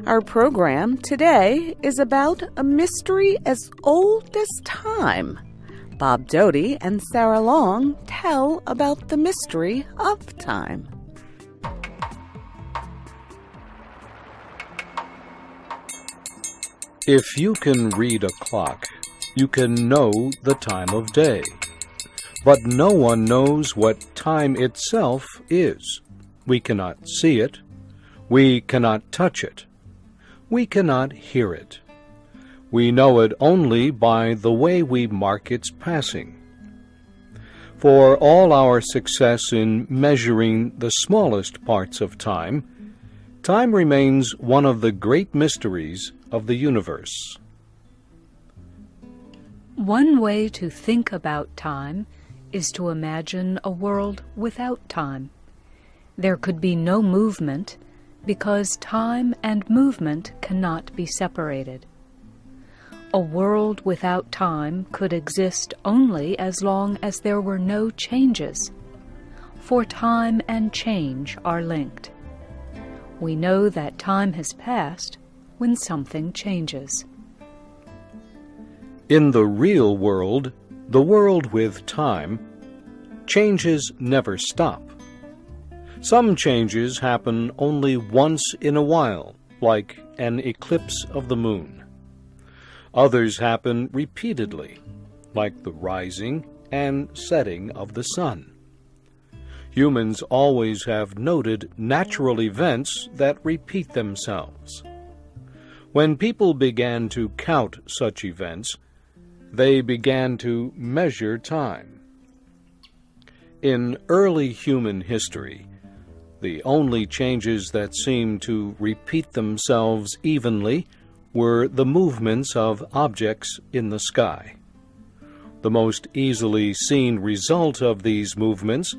Our program today is about a mystery as old as time. Bob Doughty and Sarah Long tell about the mystery of time. If you can read a clock, you can know the time of day. But no one knows what time itself is. We cannot see it. We cannot touch it. We cannot hear it. We know it only by the way we mark its passing. For all our success in measuring the smallest parts of time, time remains one of the great mysteries of the universe. One way to think about time is to imagine a world without time. There could be no movement because time and movement cannot be separated. A world without time could exist only as long as there were no changes, for time and change are linked. We know that time has passed when something changes. In the real world, the world with time, changes never stop. Some changes happen only once in a while, like an eclipse of the moon. Others happen repeatedly, like the rising and setting of the sun. Humans always have noted natural events that repeat themselves. When people began to count such events, they began to measure time. In early human history, the only changes that seemed to repeat themselves evenly were the movements of objects in the sky. The most easily seen result of these movements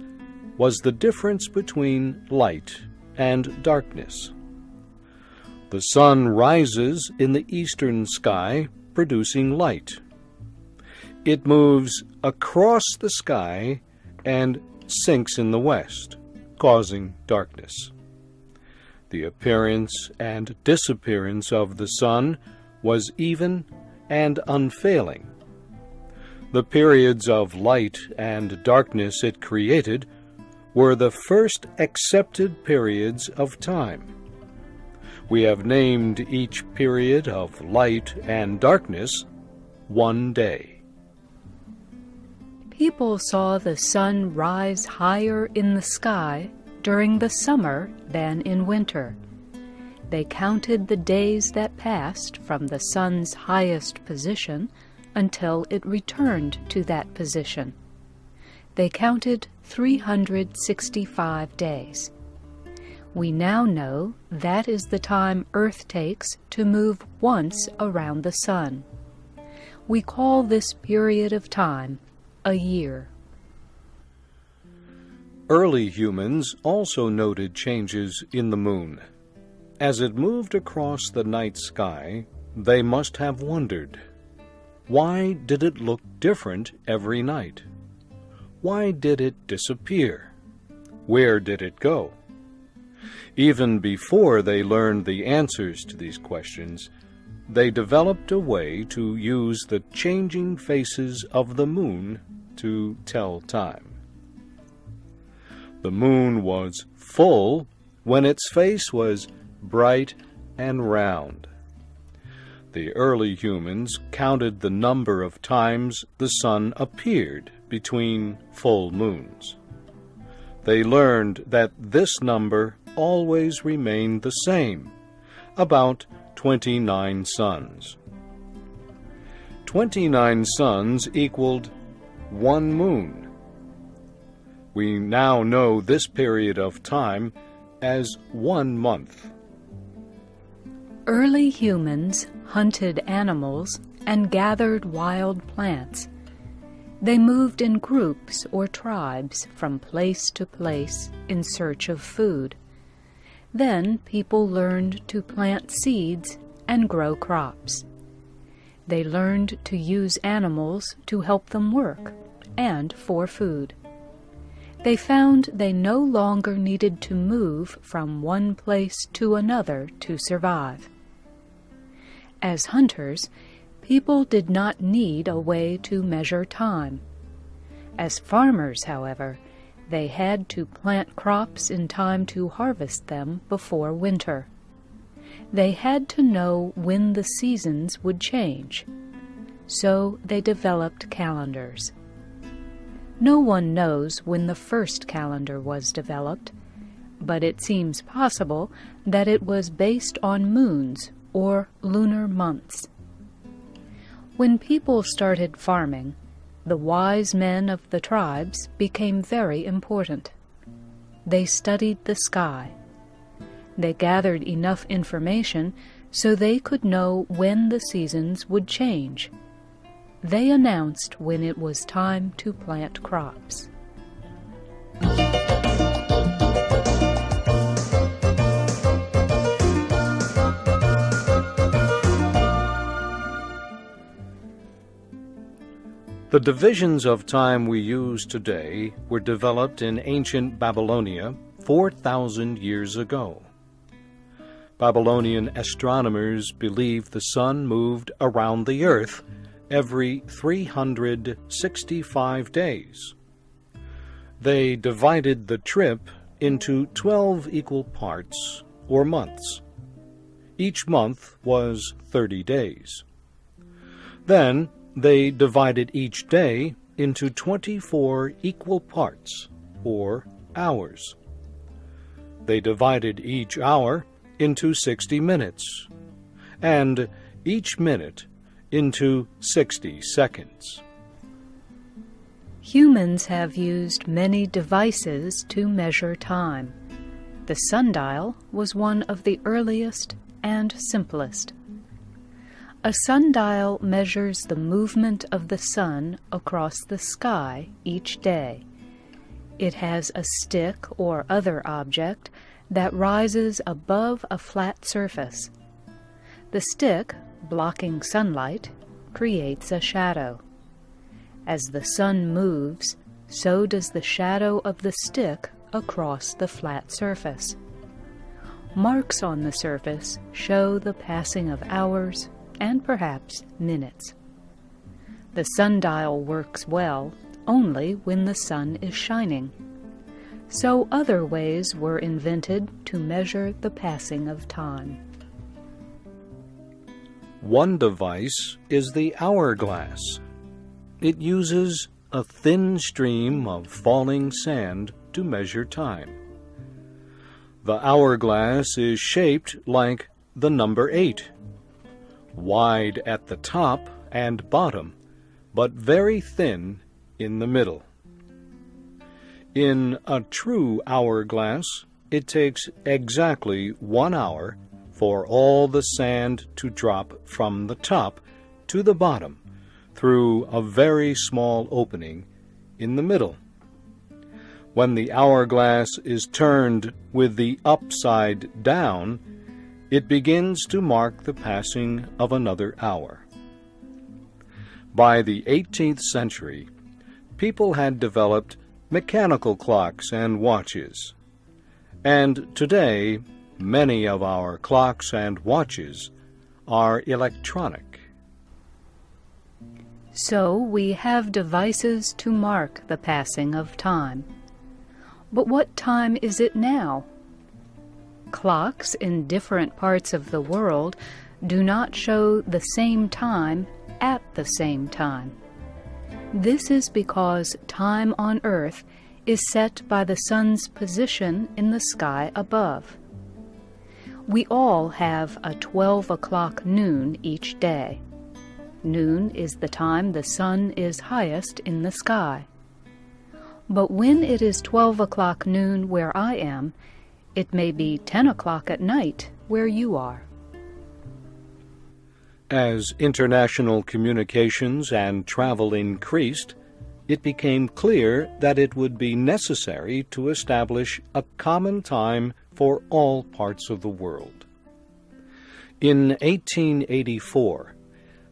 was the difference between light and darkness. The sun rises in the eastern sky, producing light. It moves across the sky and sinks in the west, causing darkness. The appearance and disappearance of the sun was even and unfailing. The periods of light and darkness it created were the first accepted periods of time. We have named each period of light and darkness one day. People saw the sun rise higher in the sky during the summer than in winter. They counted the days that passed from the sun's highest position until it returned to that position. They counted 365 days. We now know that is the time Earth takes to move once around the sun. We call this period of time a year. Early humans also noted changes in the moon. As it moved across the night sky, they must have wondered, why did it look different every night? Why did it disappear? Where did it go? Even before they learned the answers to these questions, they developed a way to use the changing faces of the moon to tell time. The moon was full when its face was bright and round. The early humans counted the number of times the sun appeared between full moons. They learned that this number always remained the same, about 29 suns. 29 suns equaled one moon. We now know this period of time as 1 month. Early humans hunted animals and gathered wild plants. They moved in groups or tribes from place to place in search of food. Then people learned to plant seeds and grow crops. They learned to use animals to help them work and for food. They found they no longer needed to move from one place to another to survive. As hunters, people did not need a way to measure time. As farmers, however, they had to plant crops in time to harvest them before winter. They had to know when the seasons would change, so they developed calendars. No one knows when the first calendar was developed, but it seems possible that it was based on moons or lunar months. When people started farming, the wise men of the tribes became very important. They studied the sky. They gathered enough information so they could know when the seasons would change. They announced when it was time to plant crops. The divisions of time we use today were developed in ancient Babylonia 4,000 years ago. Babylonian astronomers believed the sun moved around the earth every 365 days. They divided the trip into 12 equal parts, or months. Each month was 30 days. Then they divided each day into 24 equal parts, or hours. They divided each hour into 60 minutes, and each minute into 60 seconds. Humans have used many devices to measure time. The sundial was one of the earliest and simplest. A sundial measures the movement of the sun across the sky each day. It has a stick or other object that rises above a flat surface. The stick, blocking sunlight, creates a shadow. As the sun moves, so does the shadow of the stick across the flat surface. Marks on the surface show the passing of hours and perhaps minutes. The sundial works well only when the sun is shining. So other ways were invented to measure the passing of time. One device is the hourglass. It uses a thin stream of falling sand to measure time. The hourglass is shaped like the number 8, wide at the top and bottom, but very thin in the middle. In a true hourglass, it takes exactly 1 hour for all the sand to drop from the top to the bottom through a very small opening in the middle. When the hourglass is turned with the upside down, it begins to mark the passing of another hour. By the 18th century, people had developed mechanical clocks and watches, and today many of our clocks and watches are electronic. So we have devices to mark the passing of time. But what time is it now? Clocks in different parts of the world do not show the same time at the same time. This is because time on Earth is set by the sun's position in the sky above. We all have a 12 o'clock noon each day. Noon is the time the sun is highest in the sky. But when it is 12 o'clock noon where I am, it may be 10 o'clock at night where you are. As international communications and travel increased, it became clear that it would be necessary to establish a common time for all parts of the world. In 1884,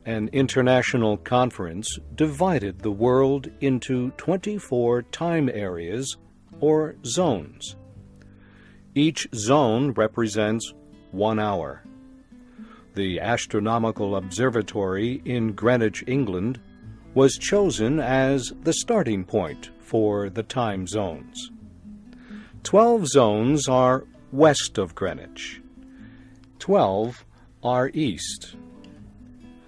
an international conference divided the world into 24 time areas, or zones. Each zone represents 1 hour. the astronomical observatory in Greenwich, England, was chosen as the starting point for the time zones. 12 zones are west of Greenwich. 12 are east.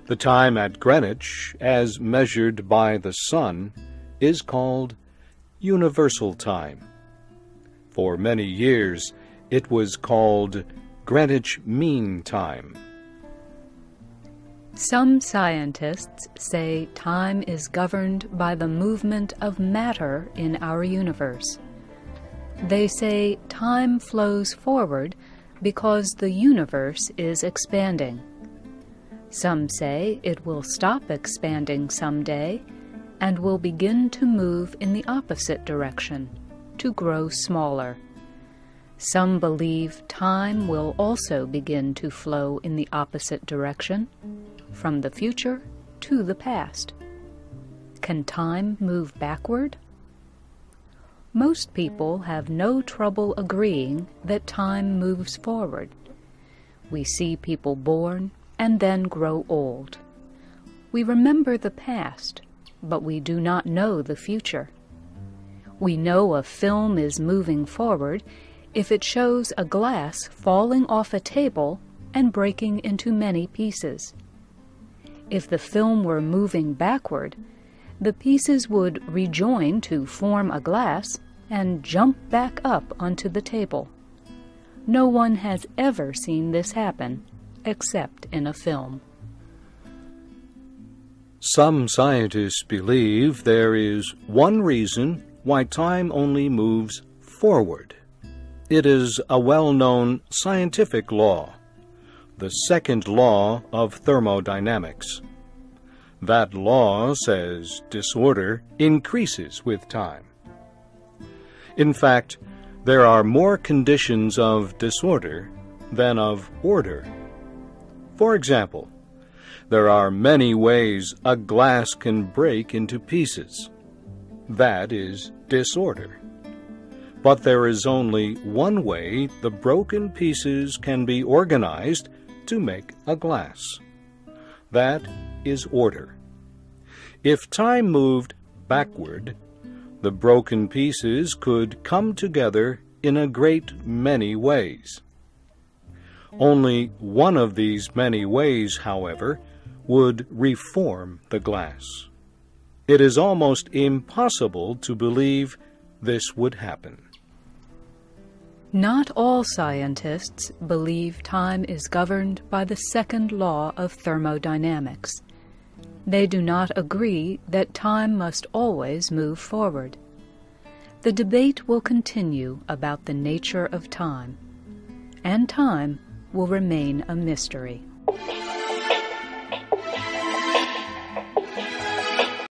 The time at Greenwich, as measured by the sun, is called universal time. For many years, it was called Greenwich Mean Time. Some scientists say time is governed by the movement of matter in our universe. They say time flows forward because the universe is expanding. Some say it will stop expanding someday and will begin to move in the opposite direction, to grow smaller. Some believe time will also begin to flow in the opposite direction, from the future to the past. Can time move backward? Most people have no trouble agreeing that time moves forward. We see people born and then grow old. We remember the past, but we do not know the future. We know a film is moving forward if it shows a glass falling off a table and breaking into many pieces. If the film were moving backward, the pieces would rejoin to form a glass and jump back up onto the table. No one has ever seen this happen, except in a film. Some scientists believe there is one reason why time only moves forward. It is a well-known scientific law, the second law of thermodynamics. That law says disorder increases with time. In fact, there are more conditions of disorder than of order. For example, there are many ways a glass can break into pieces. That is disorder. But there is only one way the broken pieces can be organized to make a glass. That is order. If time moved backward, the broken pieces could come together in a great many ways. Only one of these many ways, however, would reform the glass. It is almost impossible to believe this would happen. Not all scientists believe time is governed by the second law of thermodynamics. They do not agree that time must always move forward. The debate will continue about the nature of time, and time will remain a mystery.